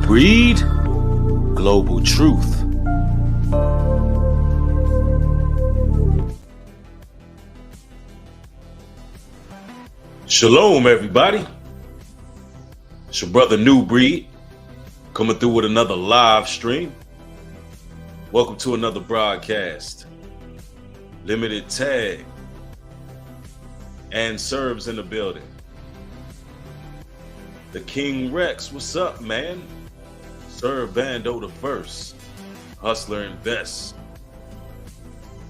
Breed global truth. Shalom, everybody. It's your brother New Breed coming through with another live stream. Welcome to another broadcast. Limited tag and serves in the building. The King Rex, what's up, man? Serve Bando the First, Hustler Invest.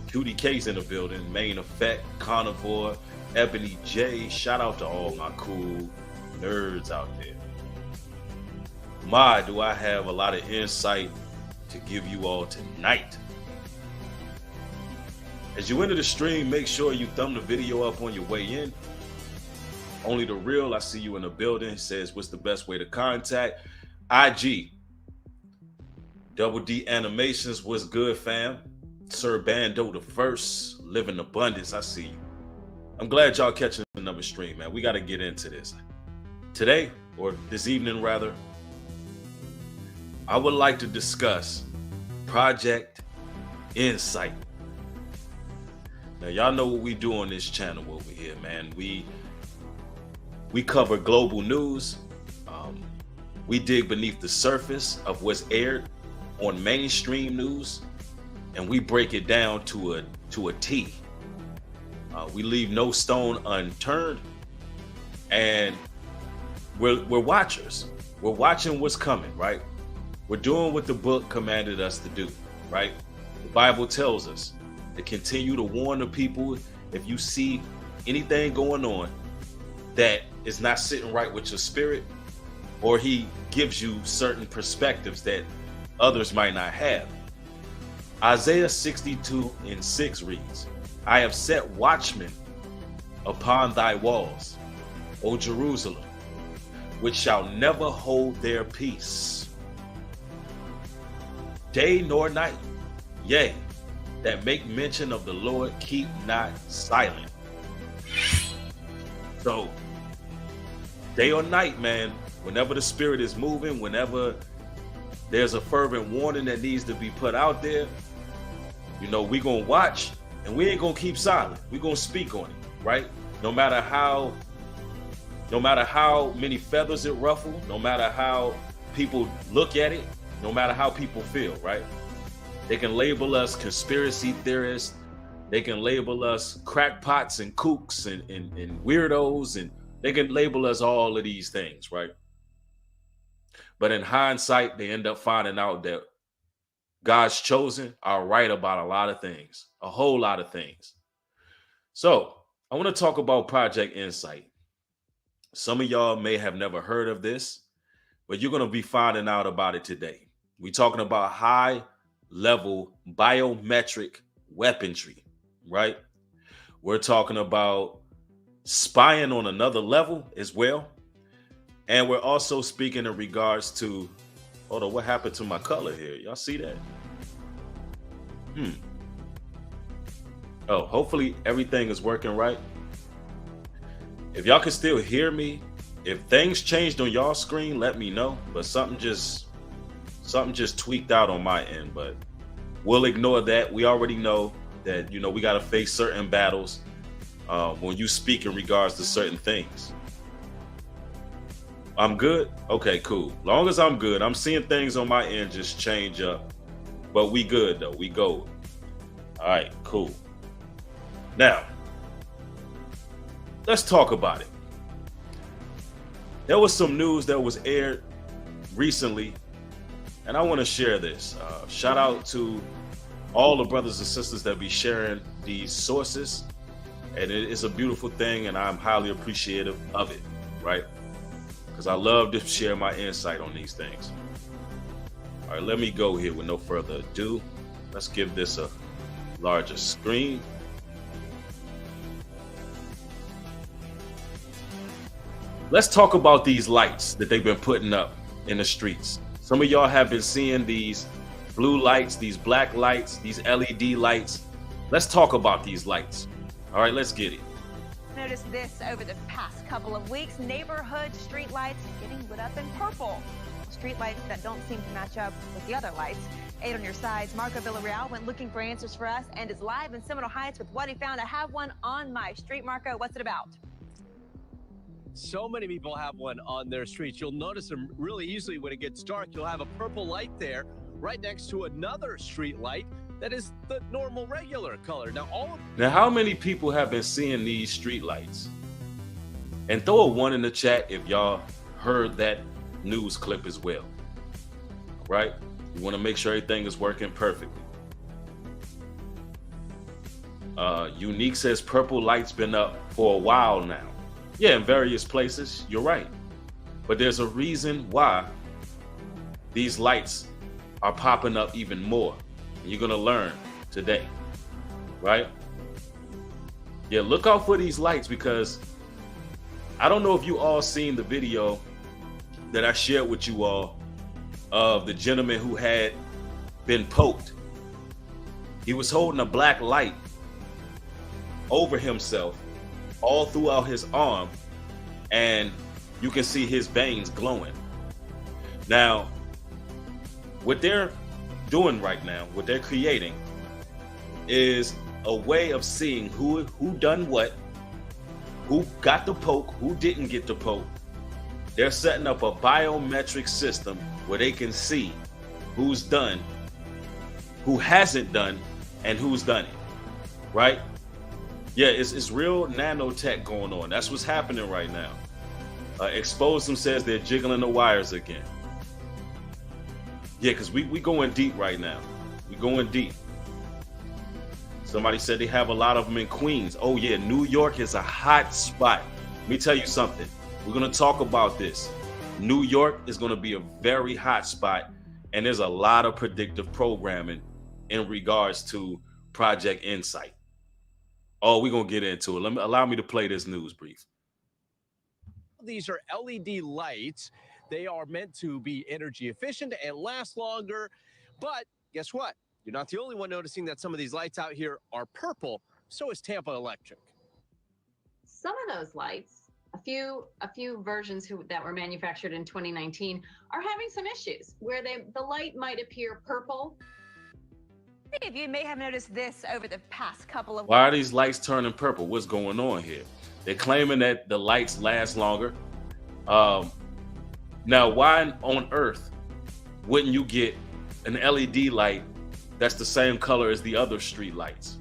Cutie K's in the building. Main Effect, Carnivore, Ebony J. Shout out to all my cool nerds out there. My, do I have a lot of insight to give you all tonight. As you enter the stream, make sure you thumb the video up on your way in. Only the real, I see you in the building, says what's the best way to contact? IG. Double D Animations, what's good, fam? Sir Bando the First, Live in Abundance, I see you. I'm glad y'all catching another stream, man. We got to get into this. Today, or this evening rather, I would like to discuss Project Insight. Now, y'all know what we do on this channel over here, man. We cover global news. We dig beneath the surface of what's aired on mainstream news, and we break it down to a T. We leave no stone unturned, and we're watchers. We're watching what's coming, right? We're doing what the book commanded us to do, right? The Bible tells us to continue to warn the people if you see anything going on that is not sitting right with your spirit, or he gives you certain perspectives that others might not have. Isaiah 62:6 reads, I have set watchmen upon thy walls, O Jerusalem, which shall never hold their peace, day nor night. Yea, that make mention of the Lord, keep not silent. So, day or night, man, whenever the spirit is moving, whenever there's a fervent warning that needs to be put out there, you know, we gonna watch, and we ain't gonna keep silent. We gonna speak on it, right? No matter how many feathers it ruffle, no matter how people look at it, no matter how people feel, right? They can label us conspiracy theorists. They can label us crackpots and kooks and weirdos, and they can label us all of these things, right? But in hindsight, they end up finding out that God's chosen are right about a lot of things, a whole lot of things. So I want to talk about Project Insight. Some of y'all may have never heard of this, but you're going to be finding out about it today. We're talking about high-level biometric weaponry, right? We're talking about spying on another level as well. And we're also speaking in regards to, hold on, what happened to my color here? Y'all see that? Oh, hopefully everything is working right. If y'all can still hear me, if things changed on y'all screen, let me know. But something just tweaked out on my end, but we'll ignore that. We already know that, you know, we got to face certain battles when you speak in regards to certain things. I'm good? Okay, cool. Long as I'm good. I'm seeing things on my end just change up, but we good though. We go. All right, cool. Now, let's talk about it. There was some news that was aired recently, and I want to share this. Shout out to all the brothers and sisters that be sharing these sources, and it is a beautiful thing, and I'm highly appreciative of it, right? Because I love to share my insight on these things. All right, let me go here with no further ado. Let's give this a larger screen. Let's talk about these lights that they've been putting up in the streets. Some of y'all have been seeing these blue lights, these black lights, these LED lights. Let's talk about these lights. All right, let's get it. Noticed this over the past couple of weeks. Neighborhood street lights getting lit up in purple. street lights that don't seem to match up with the other lights. 8 on your sides, Marco Villarreal went looking for answers for us and is live in Seminole Heights with what he found. I have one on my street. Marco, what's it about? So many people have one on their streets. You'll notice them really easily when it gets dark. You'll have a purple light there right next to another street light that is the normal regular color. Now, how many people have been seeing these street lights? And throw a 1 in the chat if y'all heard that news clip as well. Right? You want to make sure everything is working perfectly. Unique says purple light's been up for a while now. Yeah, in various places, you're right. But there's a reason why these lights are popping up even more. And you're going to learn today, right? Yeah, look out for these lights, because I don't know if you all seen the video that I shared with you all of the gentleman who had been poked. He was holding a black light over himself all throughout his arm, and you can see his veins glowing. Now, what they're doing right now, what they're creating, is a way of seeing who done what, who got the poke, who didn't get the poke. They're setting up a biometric system where they can see who's done, who hasn't done, and who's done it, right? Yeah, it's real nanotech going on. That's what's happening right now. Expose them says they're jiggling the wires again. Yeah, because we going deep right now. We going deep. Somebody said they have a lot of them in Queens. Oh yeah, New York is a hot spot. Let me tell you something. We're going to talk about this. New York is going to be a very hot spot, and there's a lot of predictive programming in regards to Project Insight. Oh, we're going to get into it. Allow me to play this news brief. These are LED lights. They are meant to be energy efficient and last longer. But guess what? You're not the only one noticing that some of these lights out here are purple. So is Tampa Electric. Some of those lights, a few versions that were manufactured in 2019, are having some issues where the light might appear purple. Many of you may have noticed this over the past couple of Why are these lights turning purple? What's going on here? They're claiming that the lights last longer. Now, why on earth wouldn't you get an LED light that's the same color as the other street lights?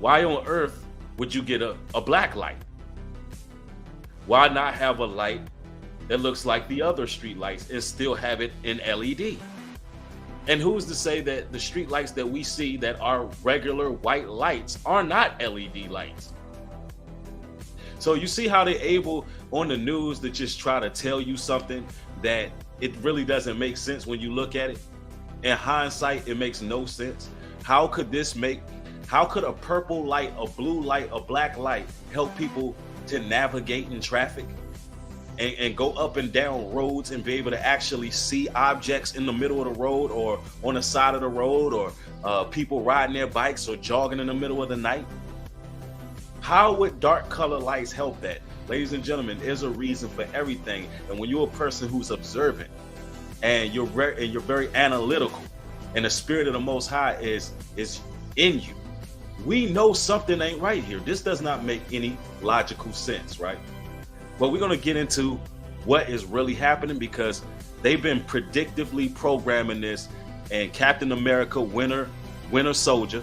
Why on earth would you get a black light? Why not have a light that looks like the other street lights and still have it in LED? And who's to say that the street lights that we see that are regular white lights are not LED lights? So you see how they're able on the news to just try to tell you something that it really doesn't make sense when you look at it. In hindsight, it makes no sense. How could a purple light, a blue light, a black light help people to navigate in traffic and go up and down roads and be able to actually see objects in the middle of the road or on the side of the road, or people riding their bikes or jogging in the middle of the night? How would dark color lights help that? Ladies and gentlemen, there's a reason for everything. And when you're a person who's observant and you're very analytical, and the spirit of the Most High is in you, we know something ain't right here. This does not make any logical sense, right? But we're going to get into what is really happening, because they've been predictively programming this. And Captain America, Winter Soldier,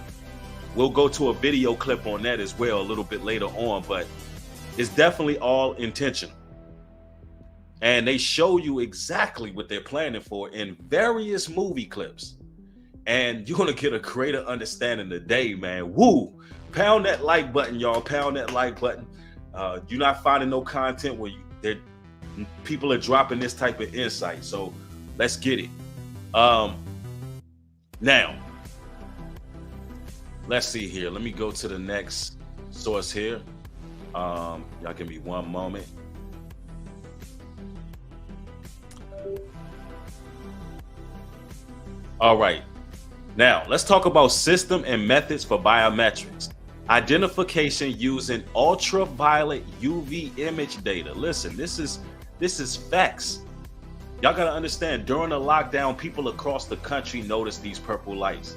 we'll go to a video clip on that as well a little bit later on, but it's definitely all intentional. And they show you exactly what they're planning for in various movie clips. And you're going to get a greater understanding today, man. Woo! Pound that like button, y'all. Pound that like button. You're not finding no content where people are dropping this type of insight. So let's get it. Now, let's see here. Let me go to the next source here. Y'all give me one moment. All right. Now, let's talk about system and methods for biometrics. Identification using ultraviolet UV image data. Listen, this is This is facts. Y'all gotta understand, during the lockdown, people across the country noticed these purple lights.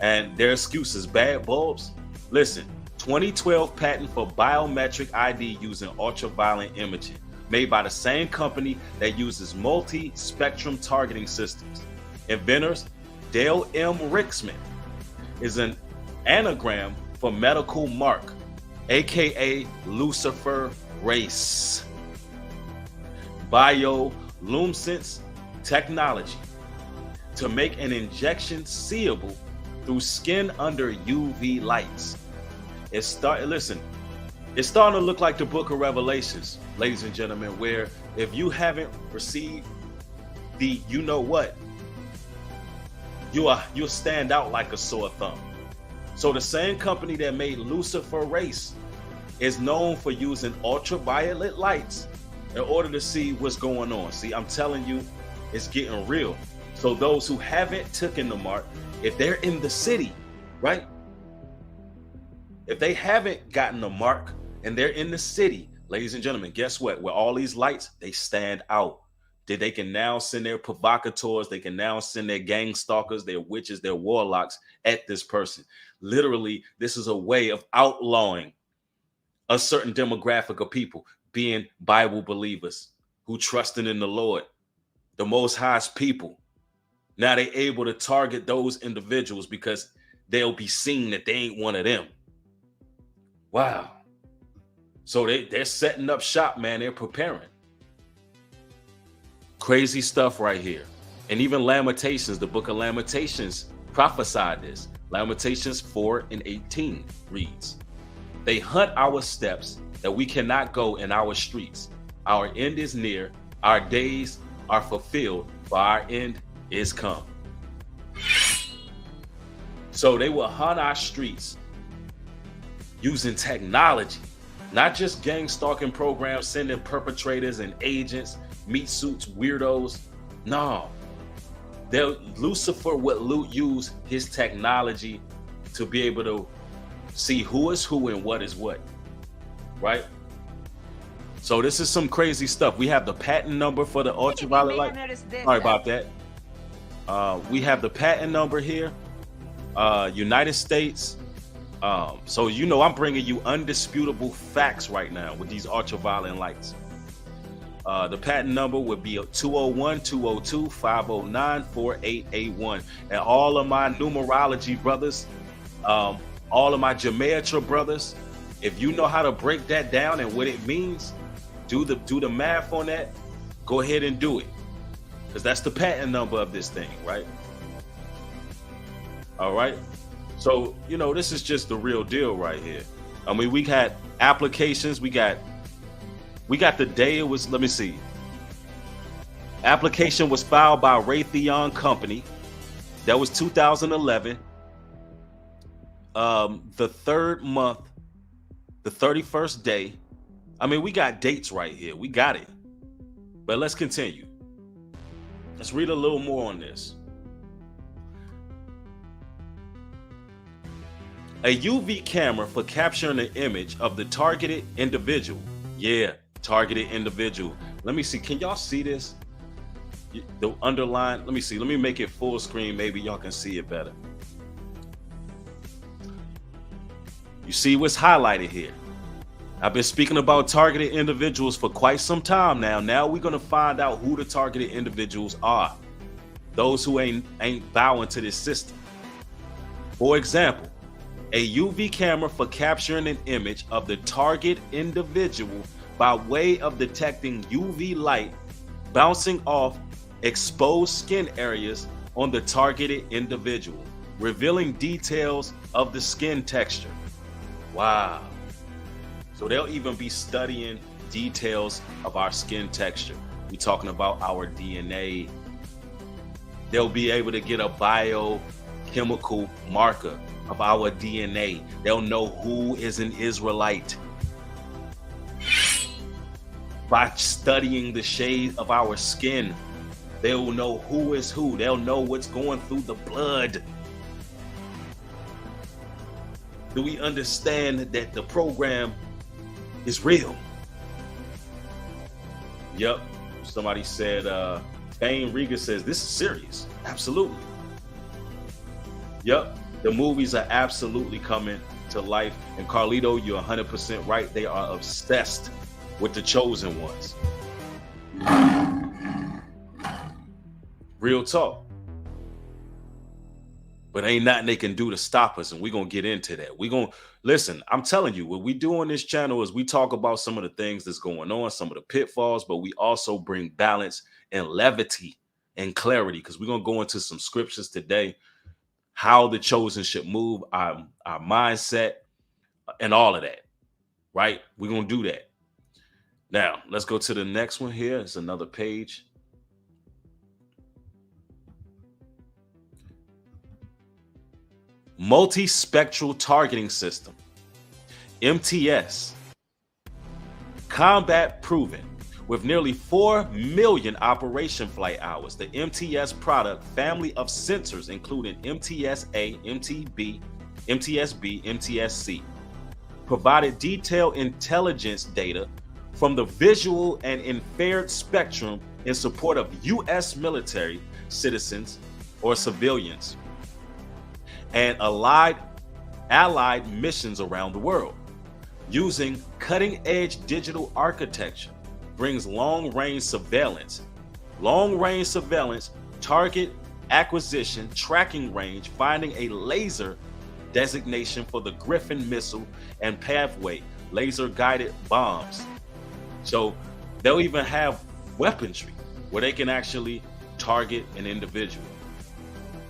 And their excuses, bad bulbs. Listen, 2012 patent for biometric ID using ultraviolet imaging, made by the same company that uses multi-spectrum targeting systems. Inventors, Dale M. Ricksman, is an anagram for medical mark, aka Lucifer race. Bioluminescence technology to make an injection seeable through skin under UV lights. It's starting to look like the book of Revelations, ladies and gentlemen, where if you haven't received the you know what, you'll stand out like a sore thumb. So the same company that made Lucifer race is known for using ultraviolet lights in order to see what's going on. See, I'm telling you, it's getting real. So those who haven't taken the mark, if they're in the city, right? If they haven't gotten the mark and they're in the city, ladies and gentlemen, guess what? With all these lights, they stand out. They can now send their provocateurs, they can now send their gang stalkers, their witches, their warlocks at this person. Literally, this is a way of outlawing a certain demographic of people, being Bible believers who trusting in the Lord, the Most High's people. Now they're able to target those individuals because they'll be seen that they ain't one of them. Wow. So they're setting up shop, man. They're preparing. Crazy stuff right here. And even Lamentations, the book of Lamentations prophesied this. Lamentations 4:18 reads, "They hunt our steps that we cannot go in our streets. Our end is near. Our days are fulfilled, for our end is come." So they will hunt our streets using technology, not just gang stalking programs, sending perpetrators and agents, meat suits, weirdos. No, Lucifer would use his technology to be able to see who is who and what is what, right? So this is some crazy stuff. We have the patent number for the ultraviolet light. Sorry about that. We have the patent number here, United States. So you know I'm bringing you undisputable facts right now with these ultraviolet lights. The patent number would be 201-202-509-4881. And all of my numerology brothers, all of my gematria brothers, if you know how to break that down and what it means, do the math on that, go ahead and do it. Because that's the patent number of this thing, right? All right. So, you know, this is just the real deal right here. I mean, we had applications, we got the day it was, let me see. Application was filed by Raytheon Company. That was 2011. The third month, the 31st day. I mean, we got dates right here. We got it. But let's continue. Let's read a little more on this. A UV camera for capturing an image of the targeted individual. Yeah, targeted individual. Let me see. Can y'all see this? The underline. Let me see. Let me make it full screen. Maybe y'all can see it better. You see what's highlighted here. I've been speaking about targeted individuals for quite some time now. Now we're going to find out who the targeted individuals are. Those who ain't bowing to this system. For example, a UV camera for capturing an image of the target individual by way of detecting UV light bouncing off exposed skin areas on the targeted individual, revealing details of the skin texture. Wow. So they'll even be studying details of our skin texture. We're talking about our DNA. They'll be able to get a biochemical marker of our DNA. They'll know who is an Israelite by studying the shade of our skin. They'll know who is who. They'll know what's going through the blood. Do we understand that the program is real? Yep. Somebody said, Bane Riga says, this is serious. Absolutely. Yep. The movies are absolutely coming to life. And Carlito, you're 100% right. They are obsessed with the chosen ones. Real talk. But ain't nothing they can do to stop us. And we're going to get into that. We're going to listen. I'm telling you, what we do on this channel is we talk about some of the things that's going on, some of the pitfalls, but we also bring balance and levity and clarity, because we're going to go into some scriptures today, how the chosen should move, our mindset, and all of that. Right? We're going to do that. Now, let's go to the next one here. It's another page. Multispectral targeting system, MTS. Combat proven. With nearly 4 million operation flight hours, the MTS product family of sensors, including MTS-A, MTB, MTS-B, MTS-C, provided detailed intelligence data from the visual and infrared spectrum in support of U.S. military, citizens, or civilians, and allied missions around the world. Using cutting-edge digital architecture brings long-range surveillance, target acquisition, tracking range, finding a laser designation for the Griffin missile, and pathway laser-guided bombs. So they'll even have weaponry where they can actually target an individual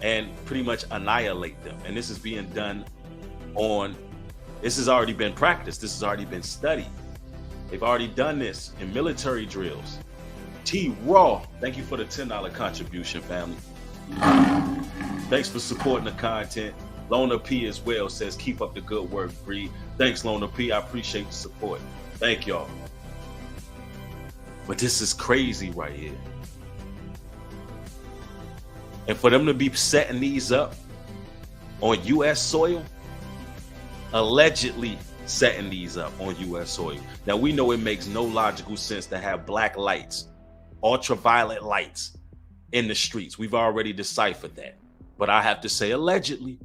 and pretty much annihilate them. And this is being done this has already been practiced. This has already been studied. They've already done this in military drills. T-Raw, thank you for the $10 contribution, family. Thanks for supporting the content. Lona P as well says, keep up the good work, Bree. Thanks, Lona P. I appreciate the support. Thank y'all. But this is crazy right here. And for them to be setting these up on U.S. soil, allegedly setting these up on U.S. soil. Now, we know it makes no logical sense to have black lights, ultraviolet lights in the streets. We've already deciphered that. But I have to say allegedly,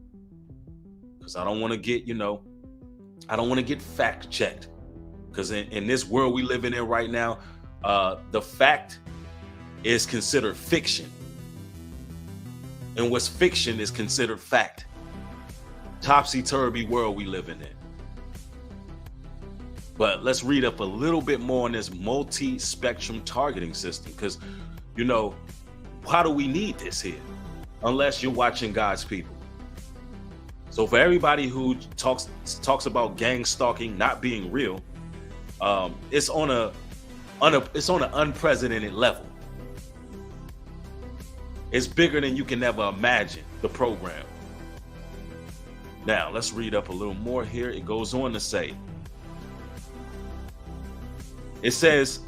because I don't want to get, I don't want to get fact checked. Because in this world we living in right now, the fact is considered fiction. And what's fiction is considered fact. Topsy-turvy world we living in. But let's read up a little bit more on this multi-spectrum targeting system, because, how do we need this here? Unless you're watching God's people. So for everybody who talks about gang stalking not being real, it's on an unprecedented level. It's bigger than you can ever imagine, the program. Now, let's read up a little more here. It goes on to say, it says,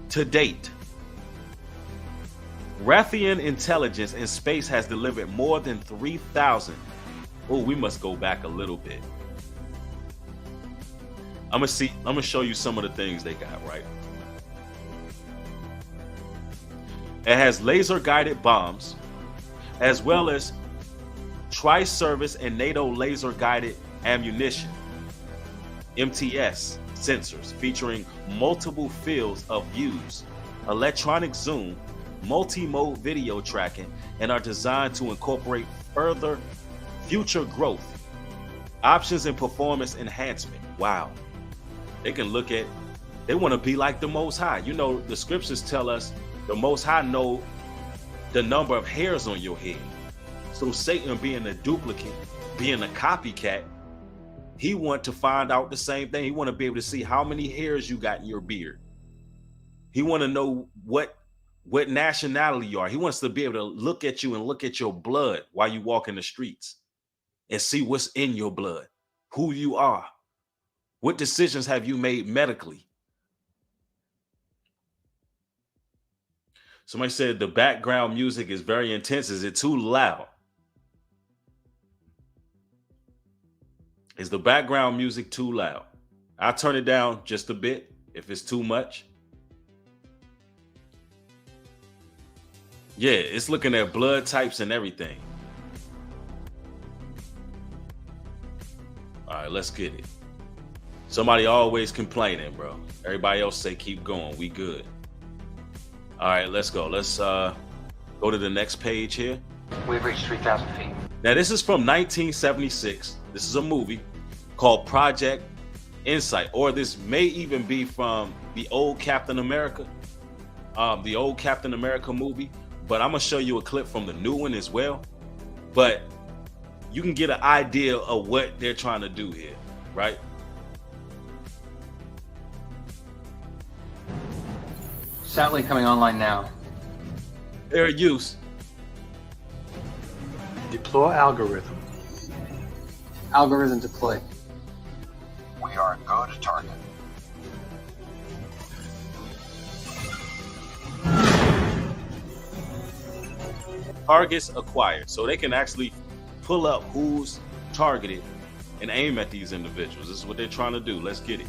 to date, Rathian intelligence in space has delivered more than 3,000. Oh, we must go back a little bit. I'm gonna show you some of the things they got, right? It has laser-guided bombs, as well as tri-service and NATO laser-guided ammunition, MTS sensors featuring multiple fields of views, electronic zoom, multi-mode video tracking, and are designed to incorporate further future growth, options, and performance enhancement. Wow. They want to be like the Most High. The scriptures tell us the Most High know the number of hairs on your head. So Satan, being a duplicate, being a copycat, he want to find out the same thing. He want to be able to see how many hairs you got in your beard. He want to know what nationality you are. He wants to be able to look at you and look at your blood while you walk in the streets and see what's in your blood, who you are, what decisions have you made medically. Somebody said the background music is very intense. Is it too loud? Is the background music too loud? I'll turn it down just a bit if it's too much. Yeah, it's looking at blood types and everything. All right, let's get it. Somebody always complaining, bro. Everybody else say keep going. We good. All right, let's go. Let's go to the next page here. We've reached 3,000 feet. Now, this is from 1976. This is a movie called Project Insight, or this may even be from the old Captain America, movie. But I'm gonna show you a clip from the new one as well. But you can get an idea of what they're trying to do here, right? Satellite coming online now. Fair use. Deploy algorithm. Algorithm deployed. We are go to target. Targets acquired. So they can actually pull up who's targeted and aim at these individuals. This is what they're trying to do. Let's get it.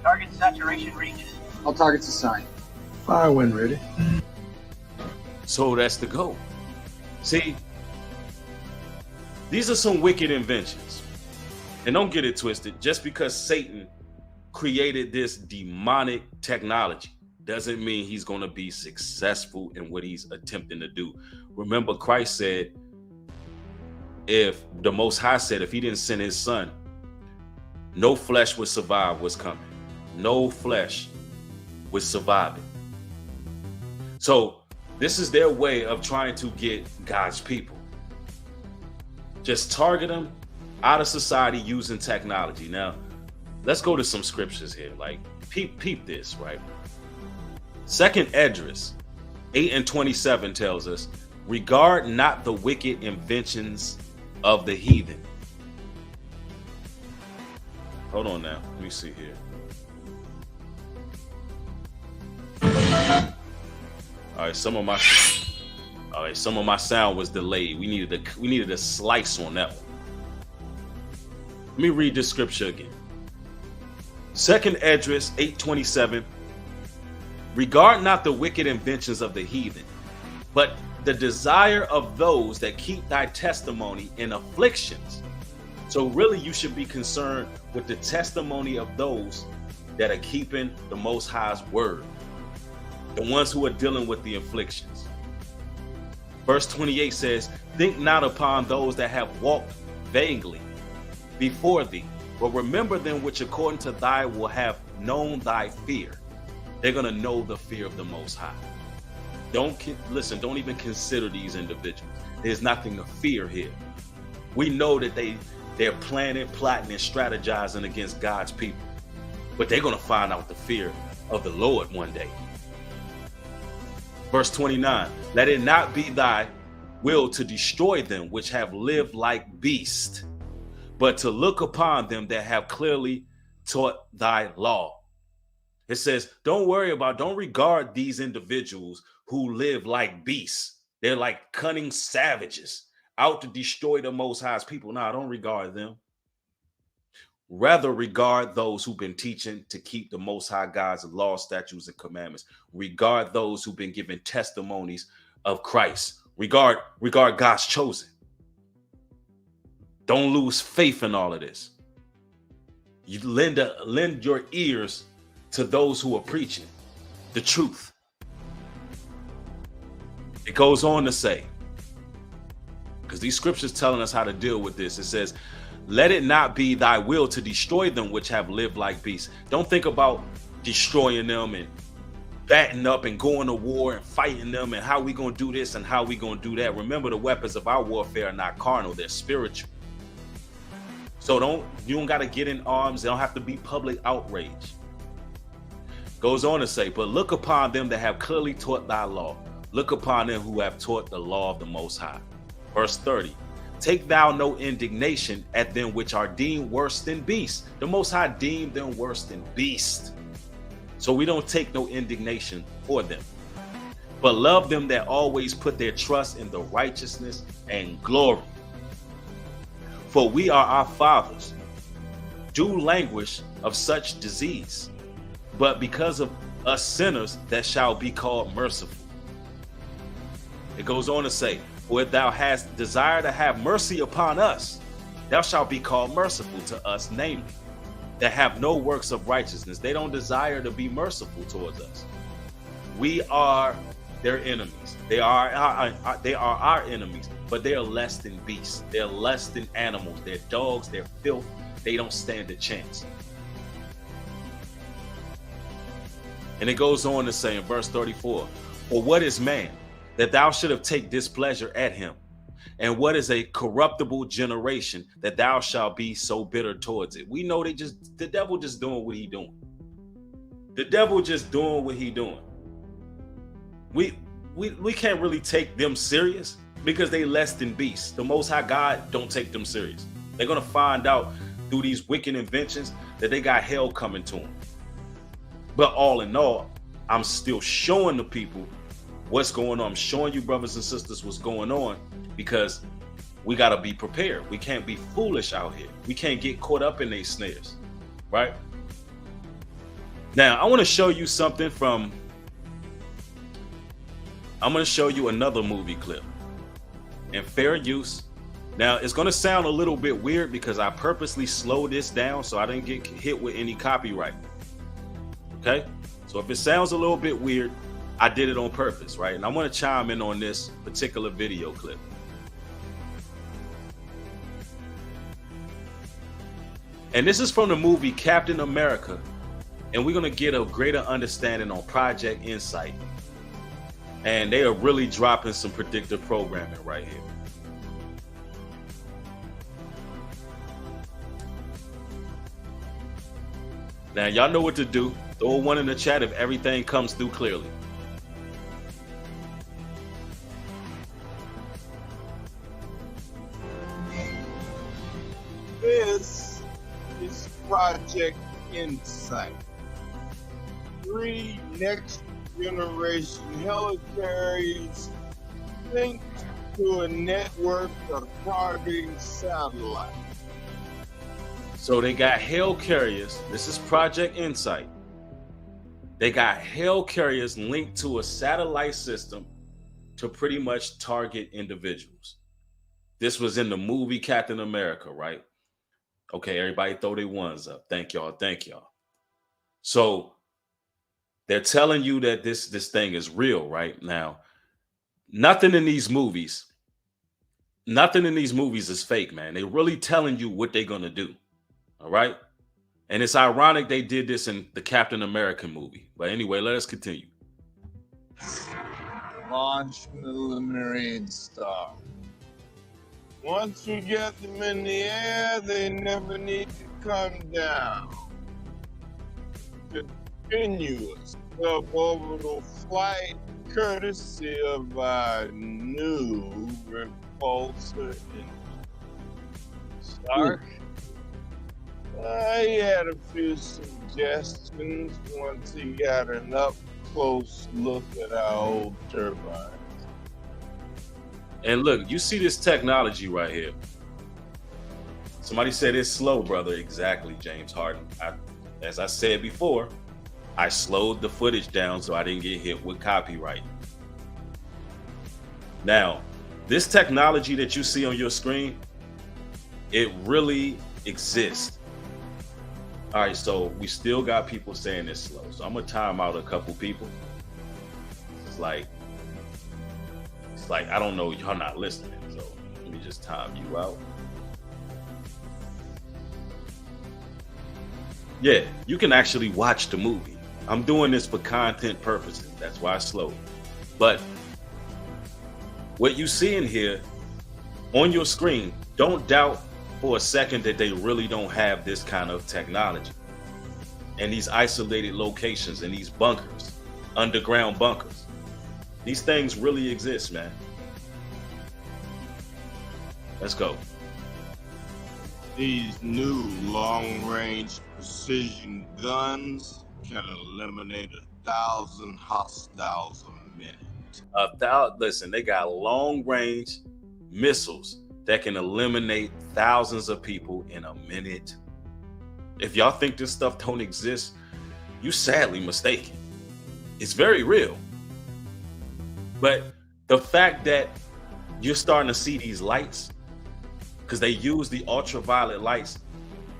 Target saturation reached. All targets assigned. Fire when ready. So that's the goal. See, these are some wicked inventions. And don't get it twisted. Just because Satan created this demonic technology doesn't mean he's going to be successful in what he's attempting to do. Remember, Christ said, if the Most High said, if he didn't send his son, no flesh would survive what's coming. No flesh would survive it. So this is their way of trying to get God's people. Just target them out of society using technology. Now, let's go to some scriptures here. Like, peep this, right? 2nd Esdras 8:27 tells us, regard not the wicked inventions of the heathen. Hold on now. Let me see here. All right, some of my sound was delayed. We needed a slice on that one. Let me read this scripture again. 2nd Esdras 8:27. Regard not the wicked inventions of the heathen, but the desire of those that keep thy testimony in afflictions. So really, you should be concerned with the testimony of those that are keeping the Most High's word, the ones who are dealing with the afflictions. Verse 28 says, think not upon those that have walked vainly before thee, but remember them which according to thy will have known thy fear. They're going to know the fear of the Most High. Don't even consider these individuals. There's nothing to fear here. We know that they're planning, plotting, and strategizing against God's people, but they're going to find out the fear of the Lord one day. Verse 29, let it not be thy will to destroy them which have lived like beasts, but to look upon them that have clearly taught thy law. It says, don't regard these individuals who live like beasts. They're like cunning savages out to destroy the Most High's people. No, don't regard them. Rather regard those who've been teaching to keep the Most High God's laws, statutes, and commandments. Regard those who've been giving testimonies of Christ. Regard God's chosen. Don't lose faith in all of this. You lend your ears to those who are preaching the truth. It goes on to say, because these scriptures telling us how to deal with this. It says, let it not be thy will to destroy them which have lived like beasts. Don't think about destroying them and batting up and going to war and fighting them and how we going to do this and how we going to do that. Remember, the weapons of our warfare are not carnal, they're spiritual. So you don't got to get in arms. They don't have to be public outrage. Goes on to say, but look upon them that have clearly taught thy law. Look upon them who have taught the law of the Most High. Verse 30, take thou no indignation at them which are deemed worse than beasts. The Most High deemed them worse than beasts. So we don't take no indignation for them. but love them that always put their trust in the righteousness and glory. For we are our fathers, do languish of such disease, but because of us sinners that shall be called merciful. It goes on to say, for if thou hast desire to have mercy upon us, thou shalt be called merciful to us, namely, that have no works of righteousness. They don't desire to be merciful towards us. We are their enemies. They are our enemies, but they are less than beasts. They're less than animals. They're dogs. They're filth. They don't stand a chance. And it goes on to say in verse 34, for what is man, that thou should have take displeasure at him? And what is a corruptible generation, that thou shalt be so bitter towards it? We know the devil just doing what he doing. The devil just doing what he doing. We can't really take them serious because they less than beasts. The Most High God don't take them serious. They're gonna find out through these wicked inventions that they got hell coming to them. But all in all, I'm still showing the people what's going on. I'm showing you, brothers and sisters, what's going on, because we got to be prepared. We can't be foolish out here. We can't get caught up in these snares, right? Now, I want to show you something I'm going to show you another movie clip in fair use. Now, it's going to sound a little bit weird because I purposely slowed this down so I didn't get hit with any copyright. Okay? So if it sounds a little bit weird, I did it on purpose, right? And I'm going to chime in on this particular video clip. And this is from the movie Captain America. And we're going to get a greater understanding on Project Insight. And they are really dropping some predictive programming right here. Now, y'all know what to do. Throw a 1 in the chat if everything comes through clearly. This is Project Insight. 3 next generation helicarriers linked to a network of targeting satellites. So they got hell carriers. This is Project Insight. They got hell carriers linked to a satellite system to pretty much target individuals. This was in the movie Captain America, right? Okay, everybody throw their ones up. Thank y'all. Thank y'all. So they're telling you that this thing is real right now. Nothing in these movies is fake, man. They're really telling you what they're going to do. All right. And it's ironic they did this in the Captain America movie. But anyway, let us continue. Launch preliminary install. Once you get them in the air, they never need to come down. Continuous suborbital flight, courtesy of our new repulsor engine. Stark? He had a few suggestions once he got an up-close look at our old turbines. And look, you see this technology right here. Somebody said it's slow, brother. Exactly, James Harden. As I said before, I slowed the footage down so I didn't get hit with copyright. Now, this technology that you see on your screen, it really exists. All right, so we still got people saying it's slow. So I'm gonna time out a couple people. It's like I don't know, y'all not listening. So let me just time you out. Yeah, you can actually watch the movie. I'm doing this for content purposes. That's why I slowed. But what you see in here on your screen, don't doubt for a second that they really don't have this kind of technology and these isolated locations and these bunkers, underground bunkers. These things really exist, man. Let's go. These new long-range precision guns can eliminate 1,000 hostiles a minute. Listen, they got long-range missiles that can eliminate thousands of people in a minute. If y'all think this stuff don't exist, you sadly mistaken. It's very real. But the fact that you're starting to see these lights, because they use the ultraviolet lights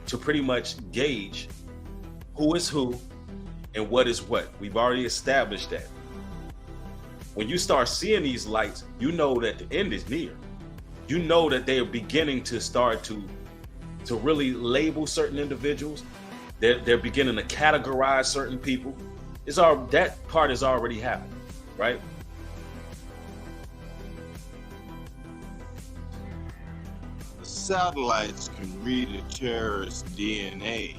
to pretty much gauge who is who and what is what. We've already established that. When you start seeing these lights, you know that the end is near. You know that they are beginning to start to really label certain individuals. They're beginning to categorize certain people. That part is already happening, right? The satellites can read a terrorist DNA.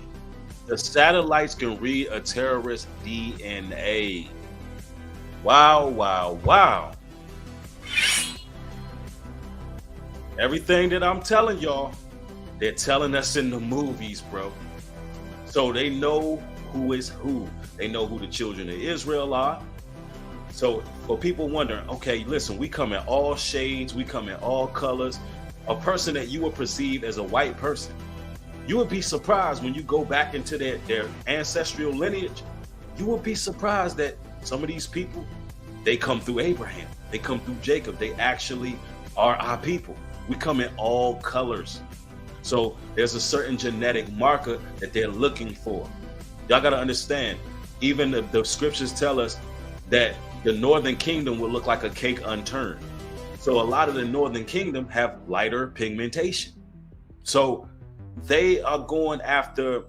The satellites can read a terrorist DNA. Wow, wow, wow. Everything that I'm telling y'all, they're telling us in the movies, bro. So they know who is who. They know who the children of Israel are. So for people wondering, okay, listen, we come in all shades, we come in all colors. A person that you would perceive as a white person, you would be surprised when you go back into their ancestral lineage. You would be surprised that some of these people, they come through Abraham, they come through Jacob. They actually are our people. We come in all colors. So there's a certain genetic marker that they're looking for. Y'all got to understand, even the scriptures tell us that the northern kingdom will look like a cake unturned. So a lot of the northern kingdom have lighter pigmentation. So they are going after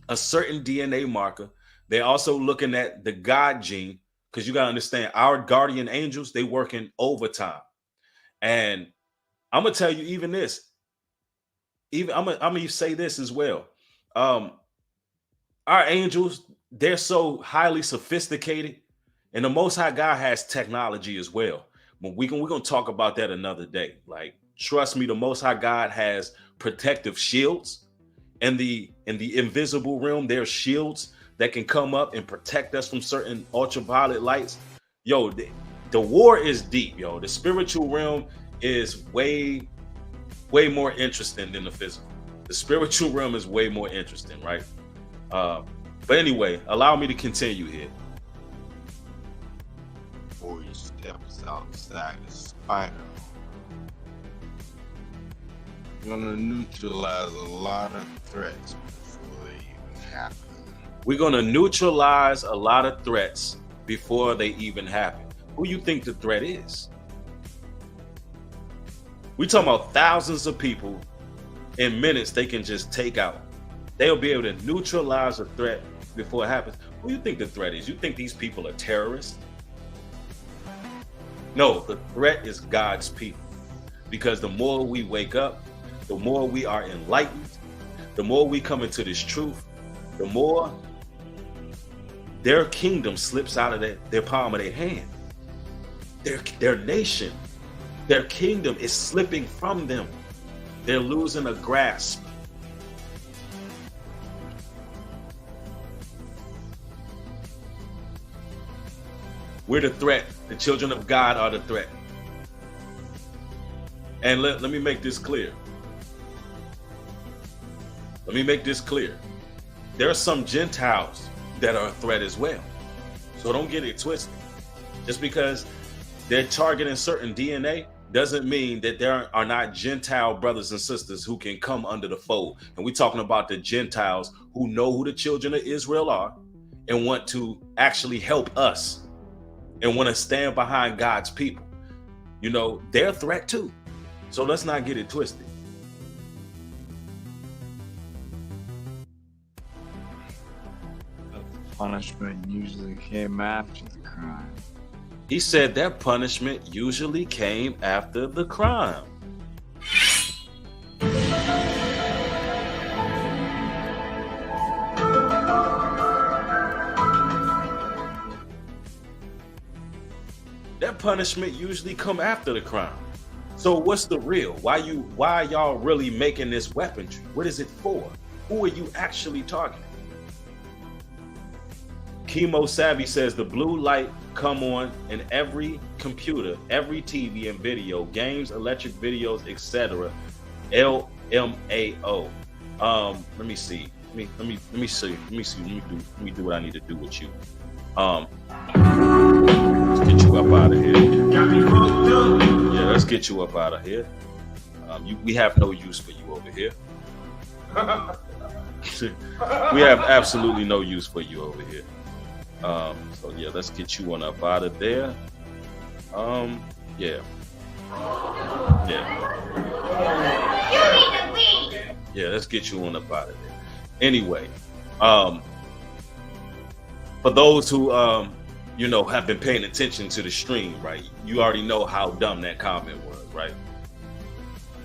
a certain DNA marker. They're also looking at the God gene, because you got to understand, our guardian angels, they work in overtime. And I'm going to tell you even this. I'm gonna say this as well. Our angels, they're so highly sophisticated, and the Most High God has technology as well. But we're gonna talk about that another day. Like, trust me, the Most High God has protective shields. In the invisible realm, there's shields that can come up and protect us from certain ultraviolet lights. Yo, the war is deep, yo. The spiritual realm is way more interesting than the physical. The spiritual realm is way more interesting, right? But anyway, allow me to continue here. Before he steps outside the spider, you're gonna neutralize a lot of threats before they even happen. We're gonna neutralize a lot of threats before they even happen. Who you think the threat is? We talking about thousands of people in minutes they can just take out. They'll be able to neutralize a threat before it happens. Who do you think the threat is? You think these people are terrorists? No, the threat is God's people. Because the more we wake up, the more we are enlightened, the more we come into this truth, the more their kingdom slips out of their palm of their hand. Their nation, their kingdom is slipping from them. They're losing a grasp. We're the threat. The children of God are the threat. And let me make this clear. Let me make this clear. There are some Gentiles that are a threat as well. So don't get it twisted. Just because they're targeting certain DNA doesn't mean that there are not Gentile brothers and sisters who can come under the fold. And we're talking about the Gentiles who know who the children of Israel are and want to actually help us and want to stand behind God's people. You know, they're a threat too. So let's not get it twisted. The punishment usually came after the crime. He said that punishment usually came after the crime. That punishment usually come after the crime. So what's the real? Why y'all really making this weaponry? What is it for? Who are you actually targeting? Chemo Savvy says the blue light come on in every computer, every TV and video, games, electric videos, etc. LMAO. Let me see. Let me see. Let me do what I need to do with you. Let's get you up out of here. Yeah, let's get you up out of here. We have no use for you over here. We have absolutely no use for you over here. So yeah, let's get you on up out of there. Yeah. Yeah, let's get you on up out of there. Anyway, for those who have been paying attention to the stream, right? You already know how dumb that comment was, right?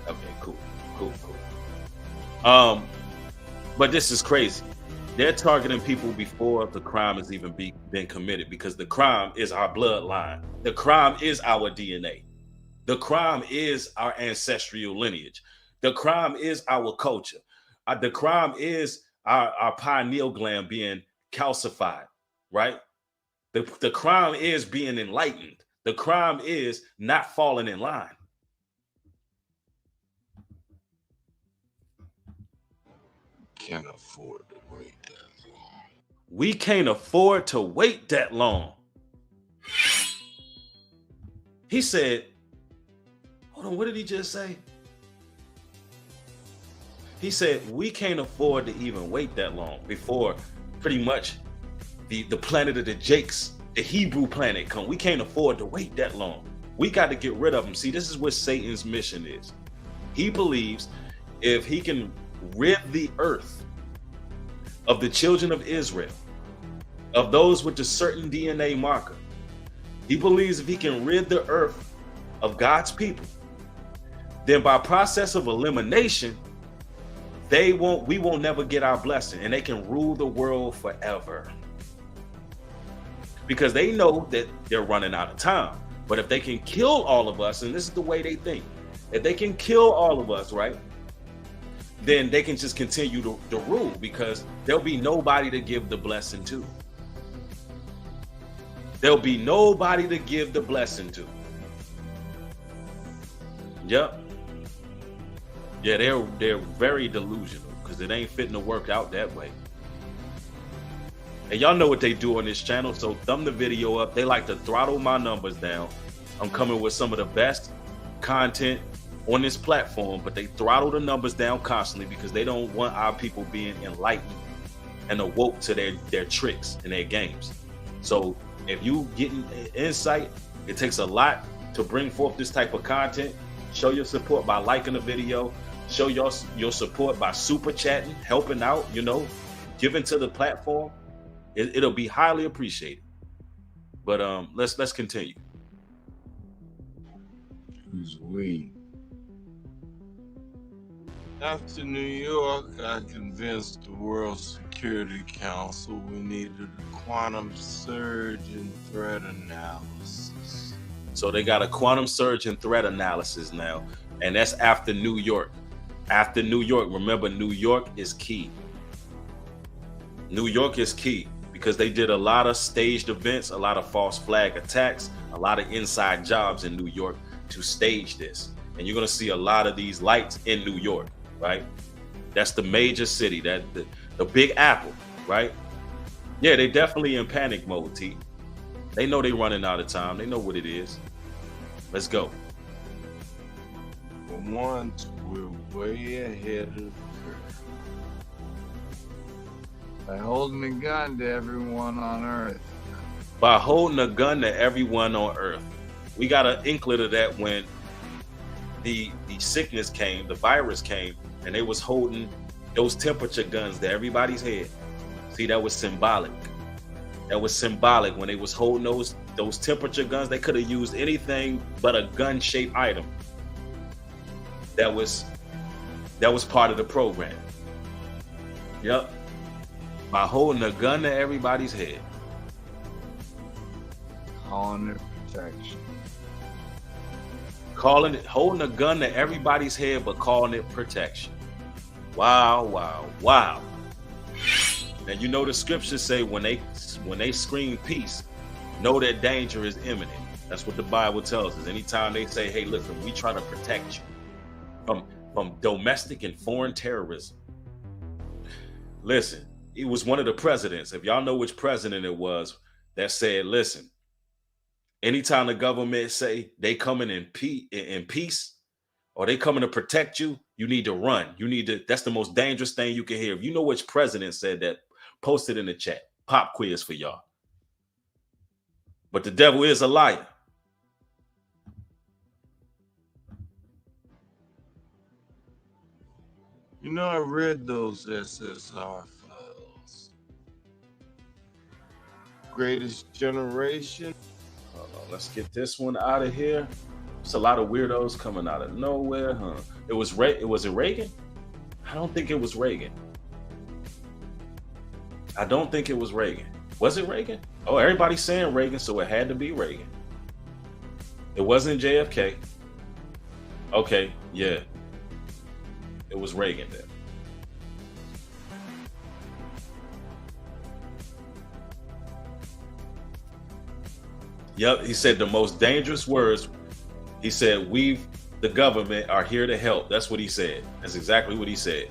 Okay, cool. But this is crazy. They're targeting people before the crime has even been committed, because the crime is our bloodline. The crime is our DNA. The crime is our ancestral lineage. The crime is our culture. The crime is our pineal gland being calcified, right? The crime is being enlightened. The crime is not falling in line. Can't afford to wait that long. We can't afford to wait that long. He said, hold on, what did he just say? He said, we can't afford to even wait that long before pretty much the planet of the Jakes, the Hebrew planet come. We can't afford to wait that long. We got to get rid of them. See, this is what Satan's mission is. He believes if he can rid the earth of the children of Israel, of those with a certain DNA marker, he believes if he can rid the earth of God's people, then by process of elimination, we won't never get our blessing, and they can rule the world forever. Because they know that they're running out of time. But if they can kill all of us, and this is the way they think, if they can kill all of us, right, then they can just continue to rule, because there'll be nobody to give the blessing to. There'll be nobody to give the blessing to. Yep. Yeah, they're very delusional, because it ain't fitting to work out that way. And y'all know what they do on this channel, so thumb the video up. They like to throttle my numbers down. I'm coming with some of the best content on this platform, but they throttle the numbers down constantly because they don't want our people being enlightened and awoke to their tricks and their games. So if you getting insight, it takes a lot to bring forth this type of content. Show your support by liking the video. Show your support by super chatting, helping out, giving to the platform. It'll be highly appreciated. But let's continue. Who's we? After New York, I convinced the World Security Council we needed a quantum surge in threat analysis. So they got a quantum surge in threat analysis now, and that's after New York. After New York, remember, New York is key. New York is key because they did a lot of staged events, a lot of false flag attacks, a lot of inside jobs in New York to stage this. And you're going to see a lot of these lights in New York, right? That's the major city, that the Big Apple, right? Yeah, they definitely in panic mode, T. They know they running out of time. They know what it is. Let's go. For once, we're way ahead of the curve. By holding a gun to everyone on Earth. By holding a gun to everyone on Earth. We got an inkling of that when the sickness came, the virus came, and they was holding those temperature guns to everybody's head. See, that was symbolic. That was symbolic when they was holding those temperature guns. They could have used anything but a gun-shaped item. That was part of the program. Yep. By holding a gun to everybody's head. Calling it protection. Holding a gun to everybody's head, but calling it protection. Wow, wow, wow. And you know the scriptures say when they scream peace, know that danger is imminent. That's what the Bible tells us. Anytime they say, hey, listen, we try to protect you from domestic and foreign terrorism. Listen, it was one of the presidents, if y'all know which president it was, that said, listen, anytime the government say they coming in peace, or they coming to protect you, you need to run. That's the most dangerous thing you can hear. If you know which president said that, post it in the chat. Pop quiz for y'all. But the devil is a liar. You know, I read those SSR files. Greatest Generation. Let's get this one out of here. It's a lot of weirdos coming out of nowhere, huh? Was it Reagan? I don't think it was Reagan. I don't think it was Reagan. Was it Reagan? Oh, everybody's saying Reagan, so it had to be Reagan. It wasn't JFK. Okay, yeah. It was Reagan then. Yep, he said the most dangerous words. He said, the government, are here to help. That's what he said. That's exactly what he said.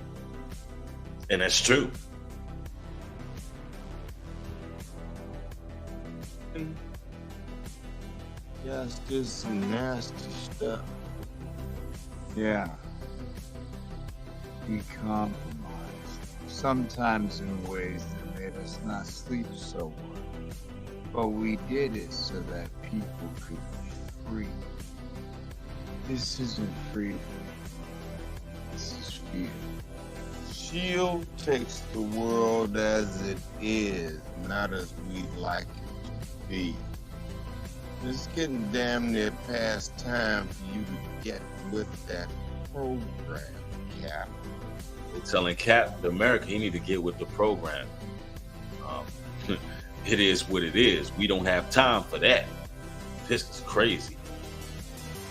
And that's true. Yes, there's some nasty stuff. Yeah. We compromised, sometimes in ways that made us not sleep so well. But we did it so that people could be free. This isn't freedom. This is fear. SHIELD takes the world as it is, not as we'd like it to be. It's getting damn near past time for you to get with that program, Cap. They're telling Cap America he need to get with the program. It is what it is. We don't have time for that. This is crazy.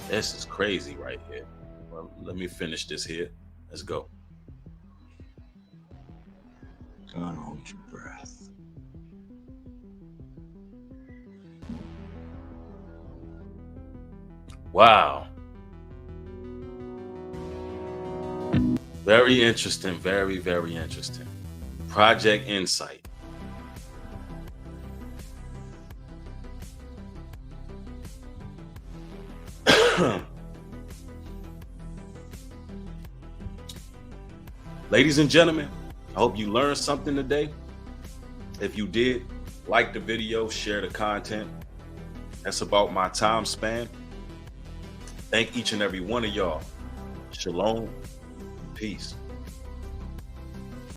This is crazy right here. Well, let me finish this here. Let's go. Don't hold your breath. Wow. Very interesting. Very, very interesting. Project Insight. Ladies and gentlemen, I hope you learned something today. If you did, like the video, share the content. That's about my time span. Thank each and every one of y'all. Shalom. Peace.